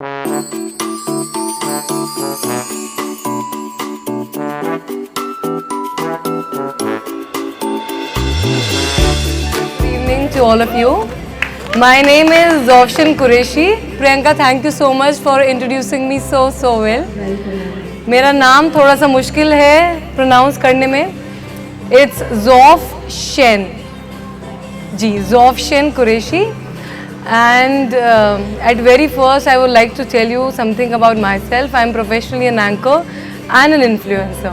evening to all of you. My name is Zofshan Qureshi. Priyanka, thank you so much for introducing me so well. मेरा नाम थोड़ा सा मुश्किल है pronounce करने में. It's Zofshan. Ji, Zofshan Qureshi. And at very first, I would like to tell you something about myself. I am professionally an anchor and an influencer.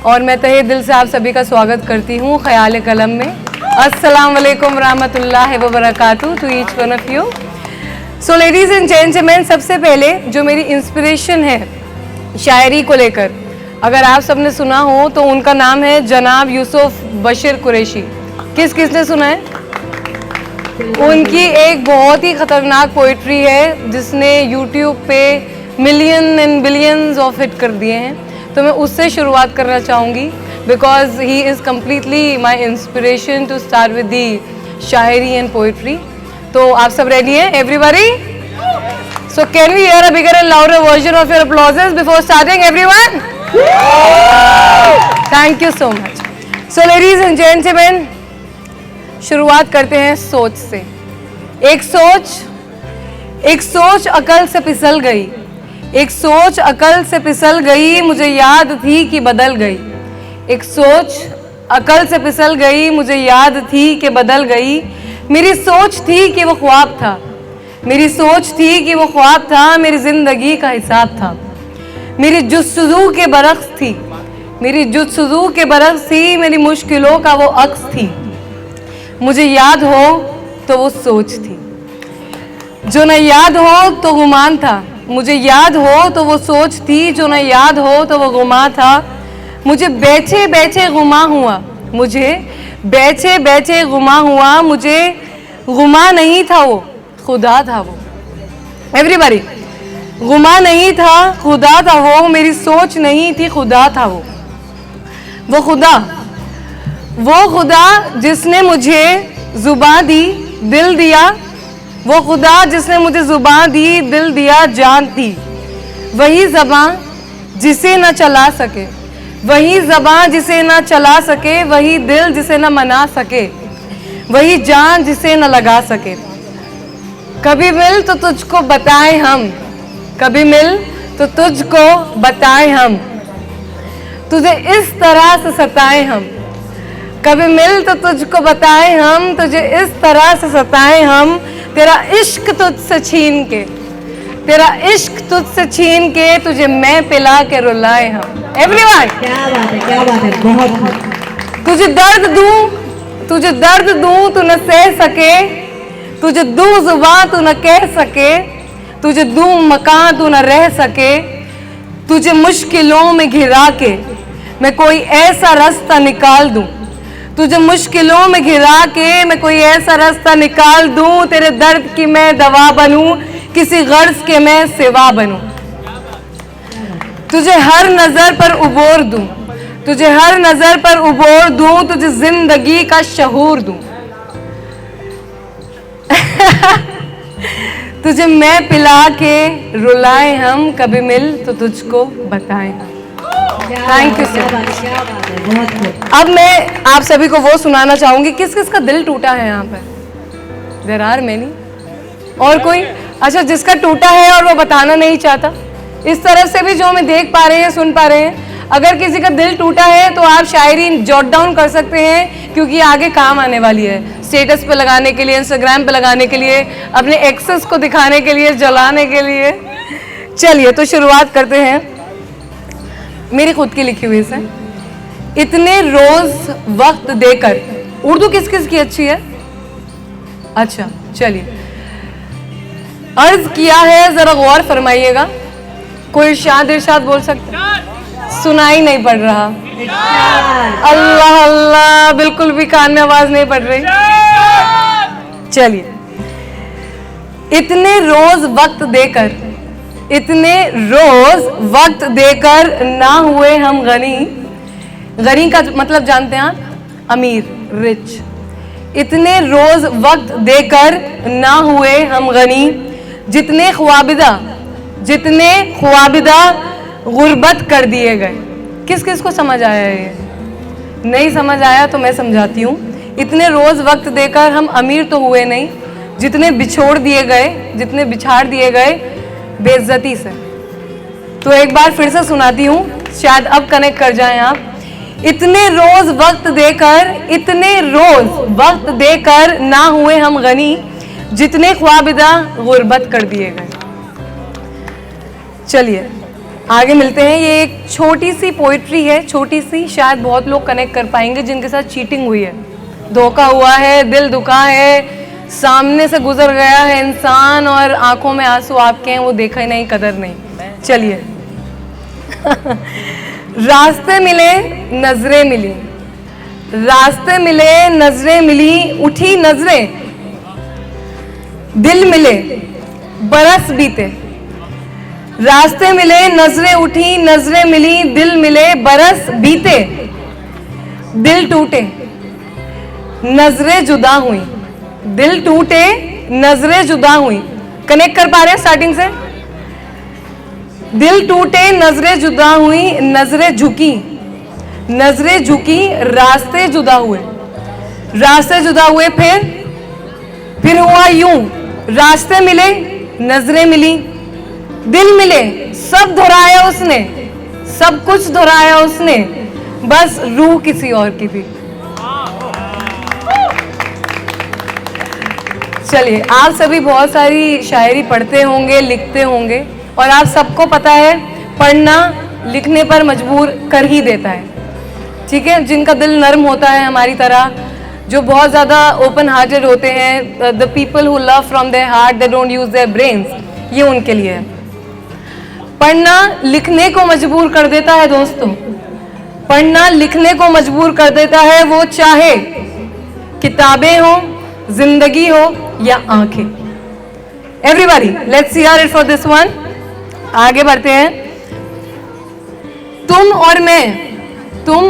और मैं तहे दिल से आप सभी का स्वागत करती हूँ ख्याल कलम में. अस्सलाम वालेकुम रहमतुल्लाहि व बरकातहू to each one of you. So ladies and gentleman, सबसे पहले जो मेरी इंस्पिरेशन है शायरी को लेकर, अगर आप सबने सुना हो तो उनका नाम है जनाब यूसुफ बशीर कुरैशी. किस किसने सुना है? उनकी एक बहुत ही ख़तरनाक पोइट्री है जिसने यूट्यूब पे million and billions of hit कर दिए हैं. तो मैं उससे शुरुआत करना चाहूँगी because he is completely my inspiration to start with the shayari and poetry. तो आप सब रेडी हैं everybody? So can we hear a bigger and louder version of your applauses before starting everyone? Thank you so much. So ladies and gentleman, शुरुआत करते हैं सोच से. एक सोच अकल से फिसल गई. एक सोच अकल से फिसल गई, मुझे याद थी कि बदल गई. एक सोच अकल से फिसल गई, मुझे याद थी कि बदल गई. मेरी सोच थी कि वो ख्वाब था. मेरी सोच थी कि वो ख्वाब था. मेरी जिंदगी का हिसाब था. मेरी जुस्तजू के बरक्स थी. मेरी जुस्तजू के बरक्स थी. मेरी मुश्किलों का वो अक्स थी. मुझे याद हो तो वो सोच थी. जो न याद हो तो गुमान था. मुझे याद हो तो वो सोच थी. जो न याद हो तो वो गुमा था. मुझे बैठे बैठे गुमा हुआ. मुझे बैठे बैठे गुमा हुआ. मुझे गुमा नहीं था वो, खुदा था वो. एवरीबॉडी, गुमा नहीं था, खुदा था वो. मेरी सोच नहीं थी, खुदा था वो. वो खुदा जिसने मुझे जुबान दी, दिल दिया. वो खुदा जिसने मुझे जुबान दी, दिल दिया, जान दी. वही ज़बान जिसे न चला सके. वही ज़बान जिसे न चला सके. वही दिल जिसे न मना सके. वही जान जिसे न लगा सके. कभी मिल तो तुझको बताएं हम. कभी मिल तो तुझको बताएं हम. तुझे इस तरह से सताएं हम. कभी मिल तो तुझको बताएं हम. तुझे इस तरह से सताएं हम. तेरा इश्क तुझसे छीन के, तेरा इश्क तुझसे छीन के, तुझे मैं पिला के रुलाए हम. एवरीवन, क्या बात है, क्या बात है, बहुत. तुझे दर्द दूं तू न सह सके. तुझे दूं जुबान तू न कह सके. तुझे दूं मकान तू न रह सके. तुझे मुश्किलों में घिरा के मैं कोई ऐसा रास्ता निकाल दूं. तुझे मुश्किलों में घिरा के मैं कोई ऐसा रास्ता निकाल दूं. तेरे दर्द की मैं दवा बनूं, किसी गर्ज के मैं सिवा बनूं. तुझे हर नजर पर उबोर दूं. तुझे हर नजर पर उबोर दूं. तुझे जिंदगी का शहूर दूं. तुझे मैं पिला के रुलाए हम. कभी मिल तो तुझको बताएं हम. Thank you sir. अब मैं आप सभी को वो सुनाना चाहूंगी. किस किस का दिल टूटा है यहाँ पर? There are many. और कोई? अच्छा, जिसका टूटा है और वो बताना नहीं चाहता. इस तरफ से भी जो हमें देख पा रहे हैं, सुन पा रहे हैं, अगर किसी का दिल टूटा है तो आप शायरी जॉट डाउन कर सकते हैं क्योंकि आगे काम आने वाली है. स्टेटस पे लगाने के लिए, इंस्टाग्राम पे लगाने के लिए, अपने एक्सेस को दिखाने के लिए, जलाने के लिए. चलिए तो शुरुआत करते हैं. मेरी खुद की लिखी हुई से. इतने रोज वक्त देकर. उर्दू किस किस की अच्छी है? अच्छा, चलिए. अर्ज किया है, जरा गौर फरमाइएगा. कोई इरशाद बोल सकता? सुनाई नहीं पड़ रहा. अल्लाह अल्लाह, बिल्कुल भी कान में आवाज नहीं पड़ रही. चलिए. इतने रोज वक्त देकर, इतने रोज वक्त देकर ना हुए हम गनी. गनी का मतलब जानते हैं आप? अमीर, रिच. इतने रोज वक्त देकर ना हुए हम गनी. जितने ख्वाबिदा जितने ख्वाबिदा गुर्बत कर दिए गए। किस किस को समझ आया है ये? नहीं समझ आया तो मैं समझाती हूँ। इतने रोज़ वक्त देकर हम अमीर तो हुए नहीं, जितने बिछोड़ दिए गए, जितने बिछाड़ दिए गए बेइज्जती से। तो एक बार फिर से सुनाती हूँ, शायद अब कनेक्ट कर जाएं आप। इतने रोज़ वक्त देकर, इतने रोज़ वक्त देकर ना हुए हम गनी, जितने ख्वाबिदा गुर्बत कर दिए गए। चलिए आगे मिलते हैं। ये एक छोटी सी पोइट्री है, छोटी सी, शायद बहुत लोग कनेक्ट कर पाएंगे जिनके साथ चीटिंग हुई है, धोखा हुआ है, दिल दुखा है, सामने से गुजर गया है इंसान और आंखों में आंसू आपके हैं, वो देखा ही नहीं, कदर नहीं। चलिए रास्ते मिले नजरें मिली, रास्ते मिले नजरें मिली, उठी नजरें, दिल मिले बरस बीते। रास्ते मिले नजरें उठी, नजरें मिली, दिल मिले बरस बीते। दिल टूटे नजरें जुदा हुई, दिल टूटे नजरें जुदा हुई। कनेक्ट कर पा रहे हैं स्टार्टिंग से? दिल टूटे नजरें जुदा हुई, नजरें झुकी, नजरें झुकी, रास्ते जुदा हुए, रास्ते जुदा हुए, फिर हुआ यूं। रास्ते मिले नजरें मिली, दिल मिले, सब दोहराया उसने, सब कुछ दोहराया उसने, बस रूह किसी और की थी। चलिए, आप सभी बहुत सारी शायरी पढ़ते होंगे, लिखते होंगे, और आप सबको पता है पढ़ना लिखने पर मजबूर कर ही देता है, ठीक है। जिनका दिल नर्म होता है हमारी तरह, जो बहुत ज़्यादा ओपन हार्टेड होते हैं, the people who love from their heart, they don't use their brains, ये उनके लिए है। पढ़ना लिखने को मजबूर कर देता है दोस्तों, पढ़ना लिखने को मजबूर कर देता है, वो चाहे किताबें हो, जिंदगी हो या आंखें। Everybody let's hear it for this one. आगे बढ़ते हैं। तुम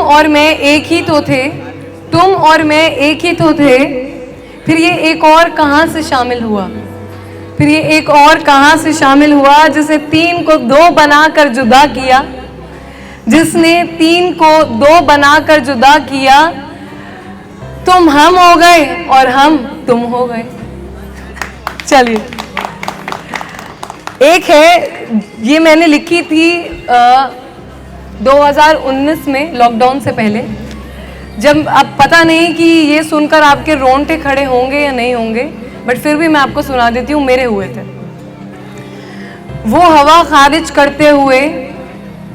और मैं एक ही तो थे, तुम और मैं एक ही तो थे, फिर ये एक और कहां से शामिल हुआ, फिर ये एक और कहां से शामिल हुआ, जिसे तीन को दो बनाकर जुदा किया, जिसने तीन को दो बनाकर जुदा किया। तुम हम हो गए और हम तुम हो गए। चलिए, एक है, ये मैंने लिखी थी 2019 में, लॉकडाउन से पहले, जब अब पता नहीं कि ये सुनकर आपके रोंगटे खड़े होंगे या नहीं होंगे, बट फिर भी मैं आपको सुना देती हूँ, मेरे हुए थे। वो हवा खारिज करते हुए,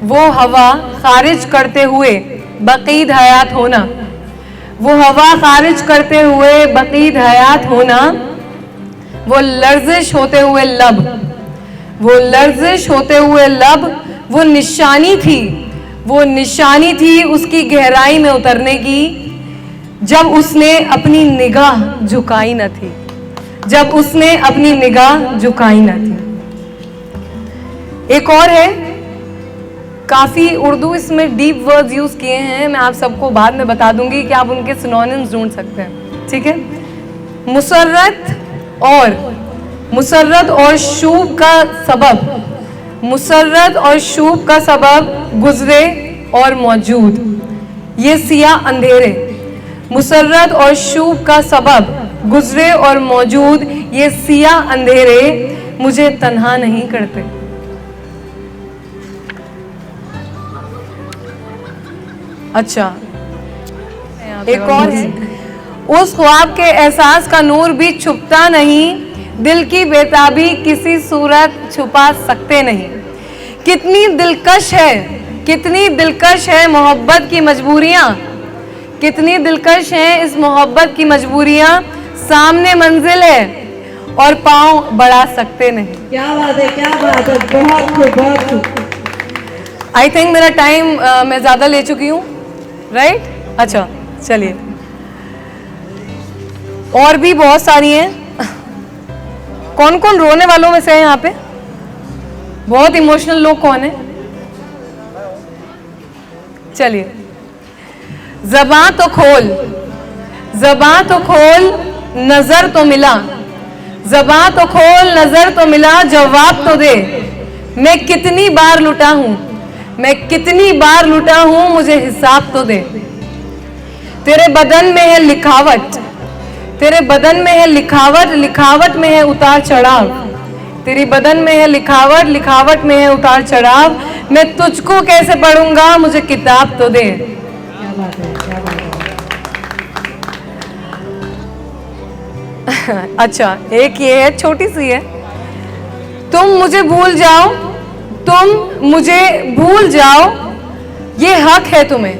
वो हवा खारिज करते हुए बकीद हयात होना, वो हवा खारिज करते हुए बकीद हयात होना, वो लर्जिश होते हुए लब, वो लर्जिश होते हुए लब, वो निशानी थी, वो निशानी थी उसकी गहराई में उतरने की, जब उसने अपनी निगाह झुकाई न थी, जब उसने अपनी निगाह झुकाई न थी। एक और है, काफ़ी उर्दू इसमें डीप वर्ड्स यूज़ किए हैं, मैं आप सबको बाद में बता दूंगी कि आप उनके सिनोनिम्स ढूंढ सकते हैं, ठीक है। मुसर्रत और शूब का सबब, मुसर्रत और शूब का सबब गुजरे और मौजूद, ये सियाह अंधेरे, मुसर्रत और शूब का सबब गुजरे और मौजूद, ये सियाह अंधेरे मुझे तन्हा नहीं करते। अच्छा, एक और है, उस ख्वाब के एहसास का नूर भी छुपता नहीं, दिल की बेताबी किसी सूरत छुपा सकते नहीं। कितनी दिलकश है, कितनी दिलकश है मोहब्बत की मजबूरियाँ, कितनी दिलकश हैं इस मोहब्बत की मजबूरियाँ, सामने मंजिल है और पाँव बढ़ा सकते नहीं। क्या बात है, क्या बात है, बहुत खूब, बहुत खूब। आई थिंक मेरा टाइम मैं ज़्यादा ले चुकी हूँ, राइट? अच्छा, चलिए, और भी बहुत सारी हैं। कौन कौन रोने वालों में से है यहाँ पे? बहुत इमोशनल लोग कौन है? चलिए, ज़बां तो खोल, ज़बां तो खोल, नजर तो मिला, ज़बां तो खोल, नजर तो मिला, जवाब तो दे, मैं कितनी बार लुटा हूँ, मैं कितनी बार लुटा हूँ, मुझे हिसाब तो दे। तेरे बदन में है लिखावट, तेरे बदन में है लिखावट, लिखावट में है उतार चढ़ाव। तेरी बदन में है लिखावट, लिखावट में है उतार चढ़ाव। मैं तुझको कैसे पढ़ूंगा, मुझे किताब तो दे। क्या बात है, क्या बात है। अच्छा, एक ये है, छोटी सी है। तुम मुझे भूल जाओ, तुम मुझे भूल जाओ, ये हक है तुम्हें,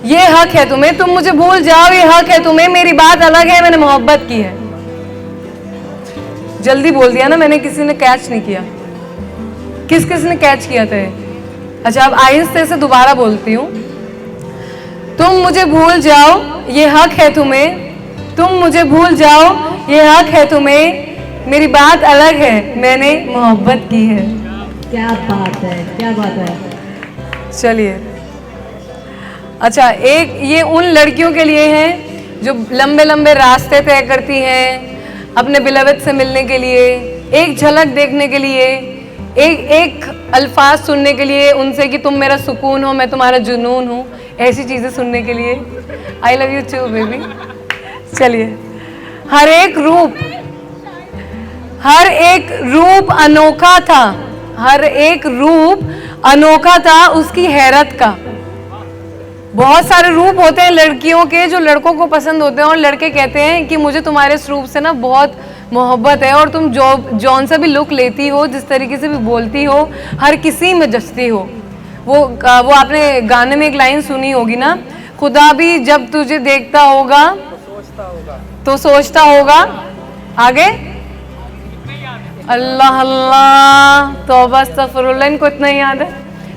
ये हक है तुम्हें। तुम मुझे भूल जाओ, ये हक है तुम्हें। मेरी बात अलग है, मैंने मोहब्बत की है। जल्दी बोल दिया ना मैंने, किसी ने कैच नहीं किया। किस किस ने कैच किया था? अच्छा, अब आहिस्ते से दोबारा बोलती हूँ। तुम मुझे भूल जाओ, ये हक है तुम्हें। तुम मुझे भूल जाओ, ये हक है तुम्हें। मेरी बात अलग है, मैंने मोहब्बत की है। क्या बात है, क्या बात है। चलिए, अच्छा, एक ये उन लड़कियों के लिए है जो लंबे लंबे रास्ते तय करती हैं अपने बिलवत से मिलने के लिए, एक झलक देखने के लिए, एक अल्फाज सुनने के लिए उनसे कि तुम मेरा सुकून हो, मैं तुम्हारा जुनून हूँ, ऐसी चीज़ें सुनने के लिए। I love you too baby. चलिए, हर एक रूप अनोखा था, हर एक रूप अनोखा था उसकी हैरत का। बहुत सारे रूप होते हैं लड़कियों के जो लड़कों को पसंद होते हैं, और लड़के कहते हैं कि मुझे तुम्हारे इस रूप से ना बहुत मोहब्बत है, और तुम जौन सा भी लुक लेती हो, जिस तरीके से भी बोलती हो, हर किसी में जचती हो। वो आपने गाने में एक लाइन सुनी होगी ना, खुदा भी जब तुझे देखता होगा तो सोचता होगा। आगे, अल्लाह अल्लाह, तौबा अस्तगफिरुल्लाह, इनको इतना ही याद है।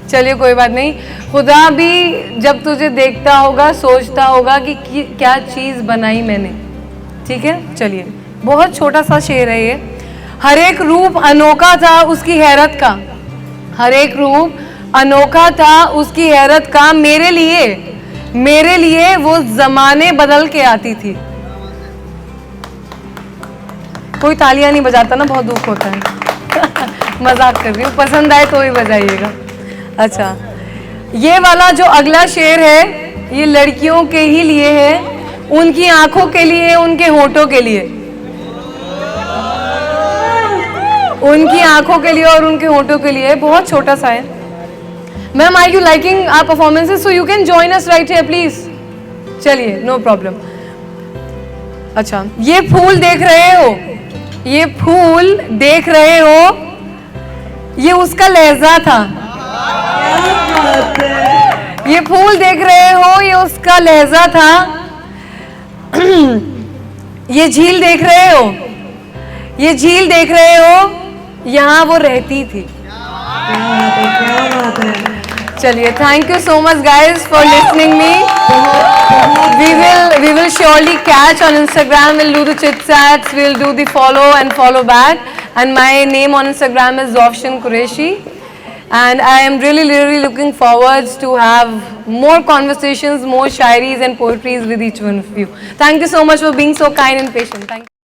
चलिए, कोई बात नहीं। खुदा भी जब तुझे देखता होगा सोचता होगा कि क्या चीज़ बनाई मैंने। ठीक है, चलिए, बहुत छोटा सा शेर है ये। हर एक रूप अनोखा था उसकी हैरत का, हर एक रूप अनोखा था उसकी हैरत का। मेरे लिए वो जमाने बदल के आती थी। कोई तालियां नहीं बजाता ना, बहुत दुख होता है। मजाक कर रही हूँ, पसंद आए तो ही बजाइएगा। अच्छा, ये वाला जो अगला शेर है ये लड़कियों के ही लिए है, उनकी आंखों के लिए, उनके होठों के लिए, उनकी आंखों के लिए और उनके होठों के लिए। बहुत छोटा सा है। Ma'am, are you liking our performances? So you can join us right here please. चलिए, नो प्रॉब्लम। अच्छा, ये फूल देख रहे हो, ये फूल देख रहे हो, ये उसका लहजा था। ये फूल देख रहे हो, ये उसका लहजा था। ये झील देख रहे हो, ये झील देख रहे हो, यहाँ वो रहती थी। क्या बात है। चलिए, thank you so much guys for listening me. We will surely catch on Instagram. We'll do the chit chats. We'll do the follow and follow back. And my name on Instagram is Zofshan Qureshi. And I am really looking forward to have more conversations, more shairis and poetries with each one of you. Thank you so much for being so kind and patient. Thank you.